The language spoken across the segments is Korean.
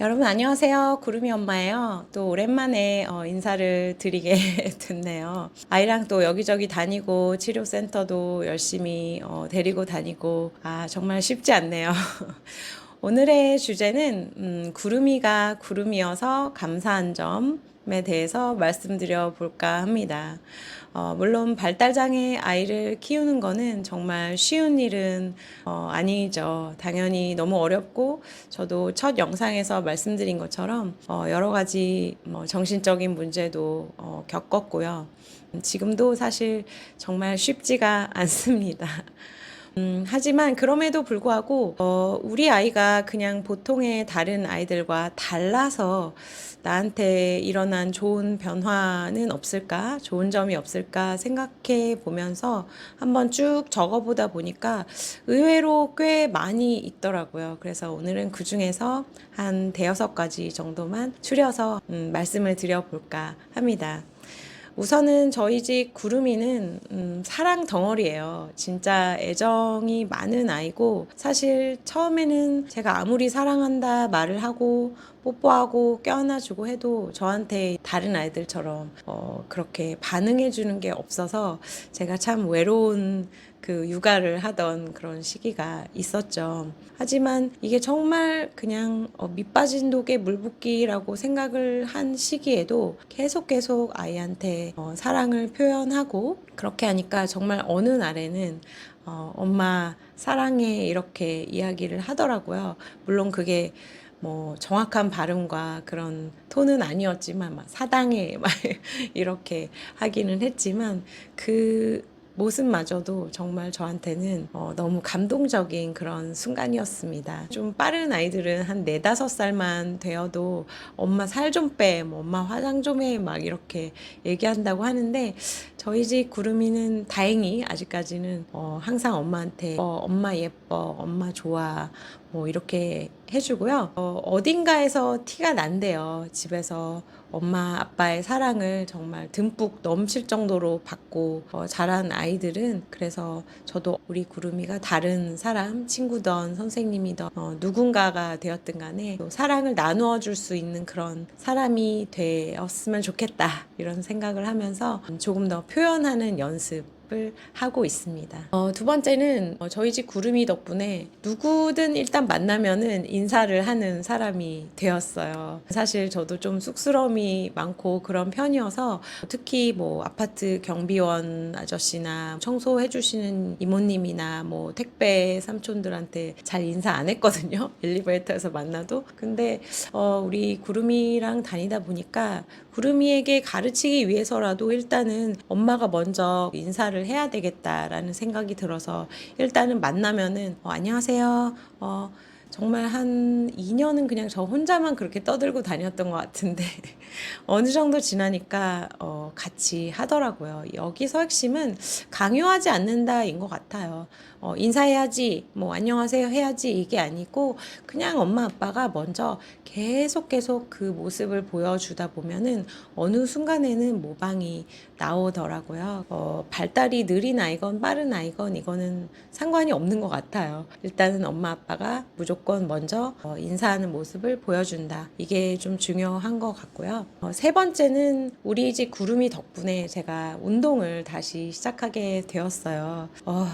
여러분 안녕하세요. 구름이 엄마예요. 또 오랜만에 인사를 드리게 됐네요. 아이랑 또 여기저기 다니고 치료센터도 열심히 데리고 다니고 정말 쉽지 않네요. 오늘의 주제는 구름이가 구름이어서 감사한 점에 대해서 말씀드려 볼까 합니다. 물론 발달장애 아이를 키우는 거는 정말 쉬운 일은 아니죠. 당연히 너무 어렵고 저도 첫 영상에서 말씀드린 것처럼 여러 가지 정신적인 문제도 겪었고요. 지금도 사실 정말 쉽지가 않습니다. 하지만 그럼에도 불구하고 우리 아이가 그냥 보통의 다른 아이들과 달라서 나한테 일어난 좋은 변화는 없을까? 좋은 점이 없을까? 생각해 보면서 한번 쭉 적어보다 보니까 의외로 꽤 많이 있더라고요. 그래서 오늘은 그 중에서 한 대여섯 가지 정도만 추려서 말씀을 드려볼까 합니다. 우선은 저희 집 구름이는 사랑 덩어리예요. 진짜 애정이 많은 아이고 사실 처음에는 제가 아무리 사랑한다 말을 하고 뽀뽀하고 껴안아주고 해도 저한테 다른 아이들처럼 그렇게 반응해 주는 게 없어서 제가 참 외로운 그 육아를 하던 그런 시기가 있었죠. 하지만 이게 정말 그냥 밑 빠진 독에 물 붓기라고 생각을 한 시기에도 계속 아이한테 사랑을 표현하고 그렇게 하니까 정말 어느 날에는 엄마 사랑해 이렇게 이야기를 하더라고요. 물론 그게 뭐 정확한 발음과 그런 톤은 아니었지만 막 사당해 막 이렇게 하기는 했지만 그 모습마저도 정말 저한테는 너무 감동적인 그런 순간이었습니다. 좀 빠른 아이들은 한 4~5살만 되어도 엄마 살 좀 빼, 뭐 엄마 화장 좀 해, 막 이렇게 얘기한다고 하는데 저희 집 구름이는 다행히 아직까지는 항상 엄마한테 엄마 예뻐, 엄마 좋아, 뭐 이렇게 해주고요. 어딘가에서 티가 난대요. 집에서 엄마 아빠의 사랑을 정말 듬뿍 넘칠 정도로 받고 자란 아이들은. 그래서 저도 우리 구름이가 다른 사람, 친구든 선생님이든 누군가가 되었든 간에 또 사랑을 나누어 줄 수 있는 그런 사람이 되었으면 좋겠다 이런 생각을 하면서 조금 더 표현하는 연습을 하고 있습니다. 두 번째는 저희 집 구름이 덕분에 누구든 일단 만나면은 인사를 하는 사람이 되었어요. 사실 저도 좀 쑥스러움이 많고 그런 편이어서 특히 뭐 아파트 경비원 아저씨나 청소해 주시는 이모님이나 뭐 택배 삼촌들한테 잘 인사 안 했거든요. 엘리베이터에서 만나도. 근데 우리 구름이랑 다니다 보니까 구름이에게 가르치기 위해서라도 일단은 엄마가 먼저 인사를 해야 되겠다라는 생각이 들어서 일단은 만나면은 안녕하세요. 정말 한 2년은 그냥 저 혼자만 그렇게 떠들고 다녔던 것 같은데 어느 정도 지나니까 같이 하더라고요. 여기서 핵심은 강요하지 않는다인 것 같아요. 인사해야지, 뭐 안녕하세요 해야지 이게 아니고 그냥 엄마 아빠가 먼저 계속 그 모습을 보여주다 보면은 어느 순간에는 모방이 나오더라고요. 발달이 느린 아이건 빠른 아이건 이거는 상관이 없는 것 같아요. 일단은 엄마 아빠가 무조건 먼저 인사하는 모습을 보여준다. 이게 좀 중요한 것 같고요. 세 번째는 우리 집 구름이 덕분에 제가 운동을 다시 시작하게 되었어요.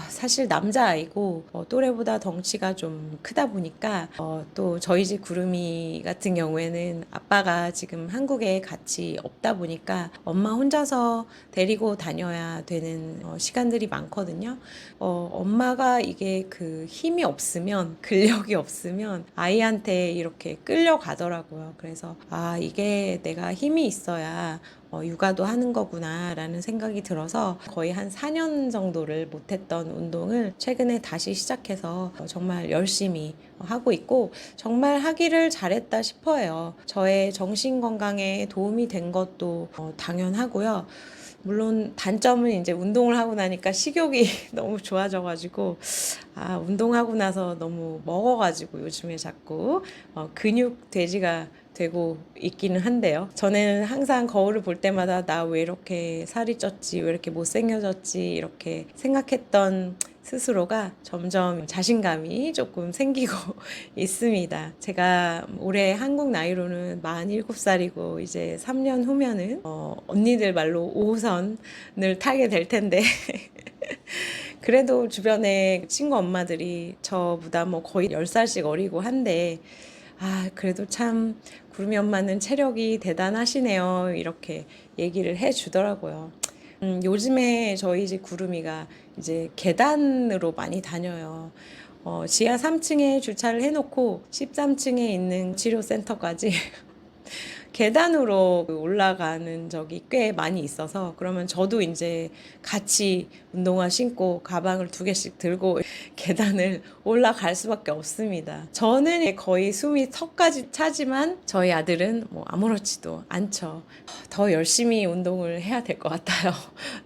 사실 남자아이고 또래보다 덩치가 좀 크다 보니까 또 저희 집 구름이 같은 경우에는 아빠가 지금 한국에 같이 없다 보니까 엄마 혼자서 데리고 다녀야 되는 시간들이 많거든요. 엄마가 이게 그 힘이 없으면 근력이 없으면 아이한테 이렇게 끌려가더라고요. 그래서 이게 내가 힘이 있어야 육아도 하는 거구나 라는 생각이 들어서 거의 한 4년 정도를 못했던 운동을 최근에 다시 시작해서 정말 열심히 하고 있고 정말 하기를 잘했다 싶어요. 저의 정신 건강에 도움이 된 것도 당연하고요. 물론 단점은 이제 운동을 하고 나니까 식욕이 너무 좋아져가지고 운동하고 나서 너무 먹어가지고 요즘에 자꾸 근육 돼지가 되고 있기는 한데요. 저는 항상 거울을 볼 때마다 나 왜 이렇게 살이 쪘지, 왜 이렇게 못생겨졌지 이렇게 생각했던 스스로가 점점 자신감이 조금 생기고 있습니다. 제가 올해 한국 나이로는 47살이고 이제 3년 후면은 언니들 말로 5호선을 타게 될 텐데 그래도 주변에 친구 엄마들이 저보다 뭐 거의 10살씩 어리고 한데 그래도 참 구름이 엄마는 체력이 대단하시네요. 이렇게 얘기를 해 주더라고요. 요즘에 저희 집 구름이가 이제 계단으로 많이 다녀요. 지하 3층에 주차를 해놓고 13층에 있는 치료센터까지 계단으로 올라가는 적이 꽤 많이 있어서 그러면 저도 이제 같이 운동화 신고 가방을 2개씩 들고 계단을 올라갈 수밖에 없습니다. 저는 거의 숨이 턱까지 차지만 저희 아들은 뭐 아무렇지도 않죠. 더 열심히 운동을 해야 될 것 같아요.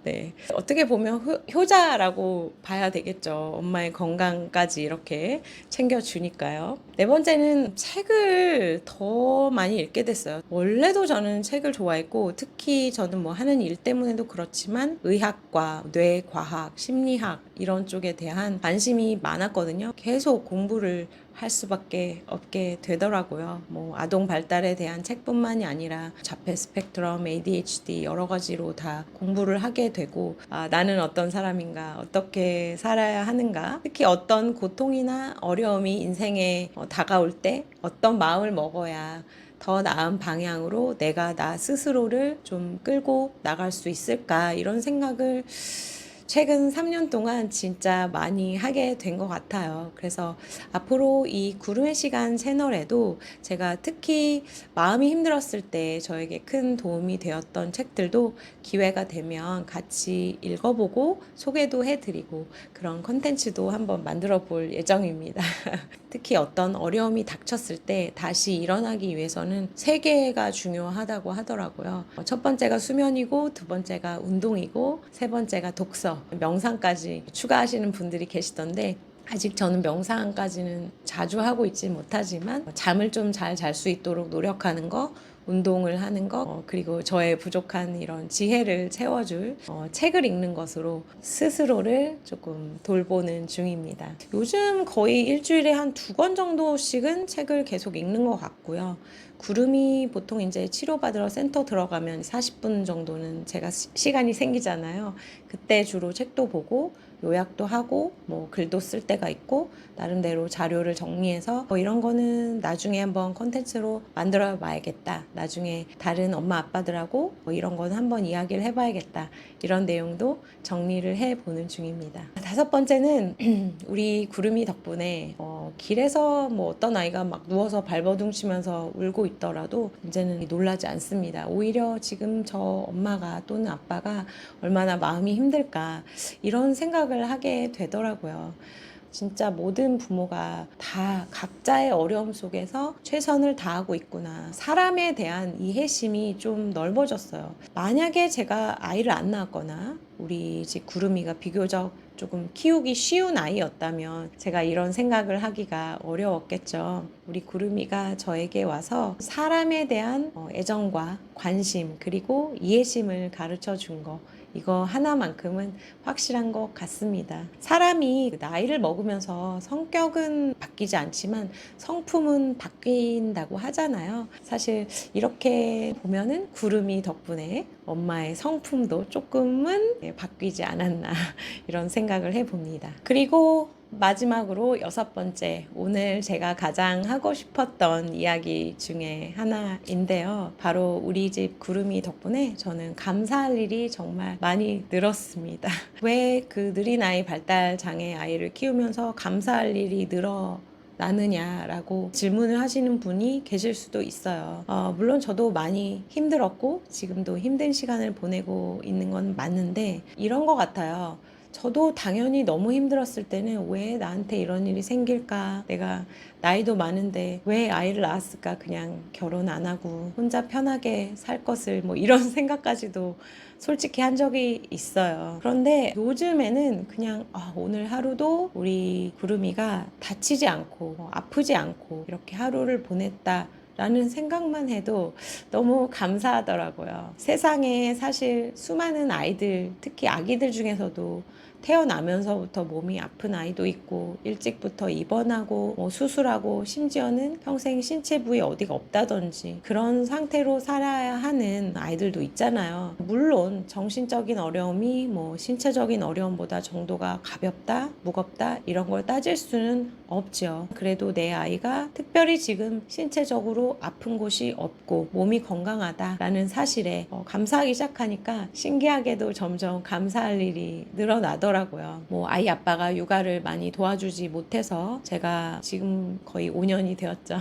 네. 어떻게 보면 효자라고 봐야 되겠죠. 엄마의 건강까지 이렇게 챙겨주니까요. 네 번째는 책을 더 많이 읽게 됐어요. 원래도 저는 책을 좋아했고 특히 저는 뭐 하는 일 때문에도 그렇지만 의학과 뇌과학, 심리학 이런 쪽에 대한 관심이 많았거든요. 계속 공부를 할 수밖에 없게 되더라고요. 뭐 아동 발달에 대한 책뿐만이 아니라 자폐 스펙트럼, ADHD 여러 가지로 다 공부를 하게 되고 나는 어떤 사람인가, 어떻게 살아야 하는가, 특히 어떤 고통이나 어려움이 인생에 다가올 때 어떤 마음을 먹어야 더 나은 방향으로 내가 나 스스로를 좀 끌고 나갈 수 있을까 이런 생각을 최근 3년 동안 진짜 많이 하게 된 것 같아요. 그래서 앞으로 이 구름의 시간 채널에도 제가 특히 마음이 힘들었을 때 저에게 큰 도움이 되었던 책들도 기회가 되면 같이 읽어보고 소개도 해드리고 그런 컨텐츠도 한번 만들어 볼 예정입니다. 특히 어떤 어려움이 닥쳤을 때 다시 일어나기 위해서는 3개가 중요하다고 하더라고요. 첫 번째가 수면이고, 두 번째가 운동이고, 세 번째가 독서, 명상까지 추가하시는 분들이 계시던데 아직 저는 명상까지는 자주 하고 있지 못하지만 잠을 좀 잘 잘 수 있도록 노력하는 거, 운동을 하는 것, 그리고 저의 부족한 이런 지혜를 채워줄 책을 읽는 것으로 스스로를 조금 돌보는 중입니다. 요즘 거의 일주일에 한 2권 정도씩은 책을 계속 읽는 것 같고요. 구름이 보통 이제 치료받으러 센터 들어가면 40분 정도는 제가 시간이 생기잖아요. 그때 주로 책도 보고 요약도 하고 뭐 글도 쓸 때가 있고 나름대로 자료를 정리해서 이런 거는 나중에 한번 콘텐츠로 만들어 봐야겠다. 나중에 다른 엄마 아빠들하고 이런 거는 한번 이야기를 해봐야겠다. 이런 내용도 정리를 해보는 중입니다. 5번째는 우리 구름이 덕분에 길에서 뭐 어떤 아이가 막 누워서 발버둥 치면서 울고 있더라도 이제는 놀라지 않습니다. 오히려 지금 저 엄마가 또는 아빠가 얼마나 마음이 힘들까 이런 생각을 하게 되더라고요. 진짜 모든 부모가 다 각자의 어려움 속에서 최선을 다하고 있구나. 사람에 대한 이해심이 좀 넓어졌어요. 만약에 제가 아이를 안 낳았거나 우리 집 구름이가 비교적 조금 키우기 쉬운 아이였다면 제가 이런 생각을 하기가 어려웠겠죠. 우리 구름이가 저에게 와서 사람에 대한 애정과 관심 그리고 이해심을 가르쳐 준 거 이거 하나만큼은 확실한 것 같습니다. 사람이 나이를 먹으면서 성격은 바뀌지 않지만 성품은 바뀐다고 하잖아요. 사실 이렇게 보면은 구름이 덕분에 엄마의 성품도 조금은 바뀌지 않았나 이런 생각을 해봅니다. 그리고 마지막으로 6번째, 오늘 제가 가장 하고 싶었던 이야기 중에 하나인데요. 바로 우리 집 구름이 덕분에 저는 감사할 일이 정말 많이 늘었습니다. 왜 그 느린 아이 발달 장애 아이를 키우면서 감사할 일이 나느냐라고 질문을 하시는 분이 계실 수도 있어요. 물론 저도 많이 힘들었고 지금도 힘든 시간을 보내고 있는 건 맞는데 이런 것 같아요. 저도 당연히 너무 힘들었을 때는 왜 나한테 이런 일이 생길까? 내가 나이도 많은데 왜 아이를 낳았을까? 그냥 결혼 안 하고 혼자 편하게 살 것을 뭐 이런 생각까지도 솔직히 한 적이 있어요. 그런데 요즘에는 그냥 오늘 하루도 우리 구름이가 다치지 않고 아프지 않고 이렇게 하루를 보냈다 라는 생각만 해도 너무 감사하더라고요. 세상에 사실 수많은 아이들, 특히 아기들 중에서도 태어나면서부터 몸이 아픈 아이도 있고 일찍부터 입원하고 수술하고 심지어는 평생 신체 부위 어디가 없다든지 그런 상태로 살아야 하는 아이들도 있잖아요. 물론 정신적인 어려움이 신체적인 어려움보다 정도가 가볍다, 무겁다 이런 걸 따질 수는 없죠. 그래도 내 아이가 특별히 지금 신체적으로 아픈 곳이 없고 몸이 건강하다라는 사실에 감사하기 시작하니까 신기하게도 점점 감사할 일이 늘어나더라고요. 아이 아빠가 육아를 많이 도와주지 못해서 제가 지금 거의 5년이 되었죠.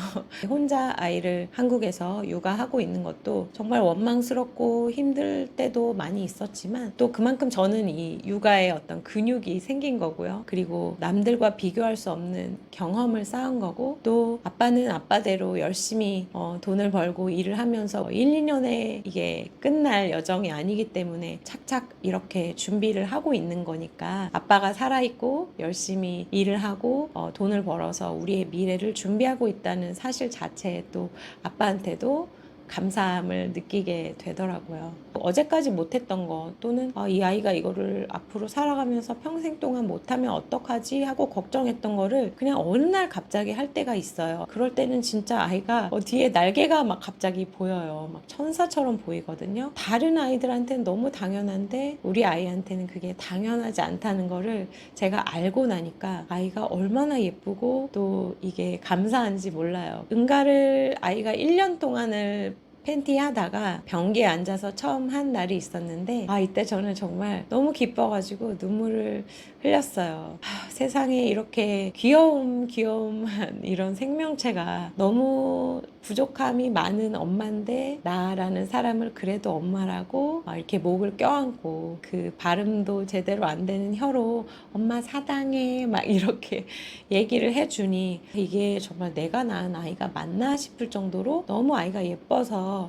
혼자 아이를 한국에서 육아하고 있는 것도 정말 원망스럽고 힘들 때도 많이 있었지만 또 그만큼 저는 이 육아에 어떤 근육이 생긴 거고요. 그리고 남들과 비교할 수 없는 경험을 쌓은 거고 또 아빠는 아빠대로 열심히 돈을 벌고 일을 하면서 1, 2년에 이게 끝날 여정이 아니기 때문에 착착 이렇게 준비를 하고 있는 거니까 아빠가 살아있고 열심히 일을 하고 돈을 벌어서 우리의 미래를 준비하고 있다는 사실 자체에 또 아빠한테도 감사함을 느끼게 되더라고요. 어제까지 못했던 거 또는 이 아이가 이거를 앞으로 살아가면서 평생 동안 못하면 어떡하지 하고 걱정했던 거를 그냥 어느 날 갑자기 할 때가 있어요. 그럴 때는 진짜 아이가 뒤에 날개가 막 갑자기 보여요. 막 천사처럼 보이거든요. 다른 아이들한테는 너무 당연한데 우리 아이한테는 그게 당연하지 않다는 거를 제가 알고 나니까 아이가 얼마나 예쁘고 또 이게 감사한지 몰라요. 응가를 아이가 1년 동안을 팬티 하다가 변기에 앉아서 처음 한 날이 있었는데 이때 저는 정말 너무 기뻐가지고 눈물을 흘렸어요. 세상에 이렇게 귀여움한 이런 생명체가 너무 부족함이 많은 엄마인데 나라는 사람을 그래도 엄마라고 이렇게 목을 껴안고 그 발음도 제대로 안 되는 혀로 엄마 사랑해 막 이렇게 얘기를 해주니 이게 정말 내가 낳은 아이가 맞나 싶을 정도로 너무 아이가 예뻐서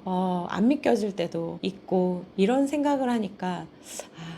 안 믿겨질 때도 있고 이런 생각을 하니까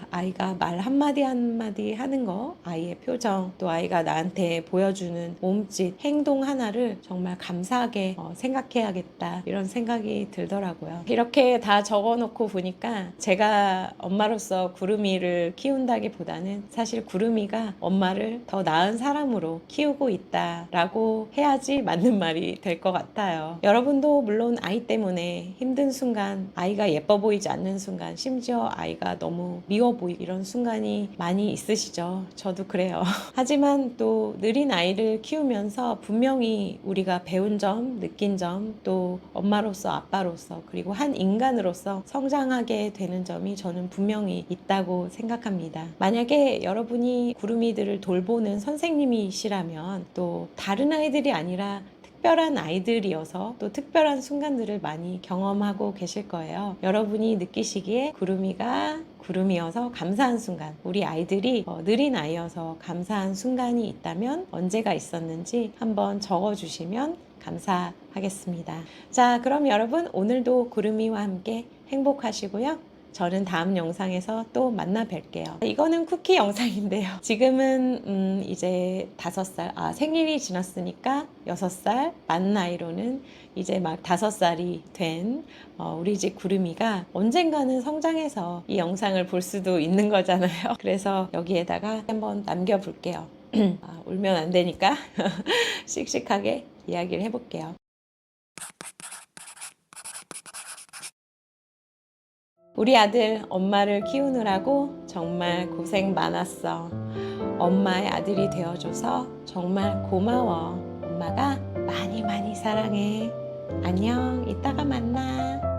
아이가 말 한마디 한마디 하는 거, 아이의 표정, 또 아이가 나한테 보여주는 몸짓, 행동 하나를 정말 감사하게 생각해야겠다 이런 생각이 들더라고요. 이렇게 다 적어놓고 보니까 제가 엄마로서 구름이를 키운다기보다는 사실 구름이가 엄마를 더 나은 사람으로 키우고 있다라고 해야지 맞는 말이 될 것 같아요. 여러분도 물론 아이 때문에 힘든 순간, 아이가 예뻐 보이지 않는 순간, 심지어 아이가 너무 미워 보이고 이런 순간이 많이 있으시죠. 저도 그래요. 하지만 또 느린 아이를 키우면서 분명히 우리가 배운 점, 느낀 점, 또 엄마로서 아빠로서 그리고 한 인간으로서 성장하게 되는 점이 저는 분명히 있다고 생각합니다. 만약에 여러분이 구름이들을 돌보는 선생님이시라면 또 다른 아이들이 아니라 특별한 아이들이어서 또 특별한 순간들을 많이 경험하고 계실 거예요. 여러분이 느끼시기에 구름이가 구름이어서 감사한 순간, 우리 아이들이 느린 아이여서 감사한 순간이 있다면 언제가 있었는지 한번 적어주시면 감사하겠습니다. 자, 그럼 여러분 오늘도 구름이와 함께 행복하시고요. 저는 다음 영상에서 또 만나 뵐게요. 이거는 쿠키 영상인데요. 지금은 이제 5살, 생일이 지났으니까 6살, 만 나이로는 이제 막 5살이 된 우리 집 구름이가 언젠가는 성장해서 이 영상을 볼 수도 있는 거잖아요. 그래서 여기에다가 한번 남겨볼게요. 울면 안 되니까 씩씩하게 이야기를 해볼게요. 우리 아들 엄마를 키우느라고 정말 고생 많았어. 엄마의 아들이 되어줘서 정말 고마워. 엄마가 많이 많이 사랑해. 안녕, 이따가 만나.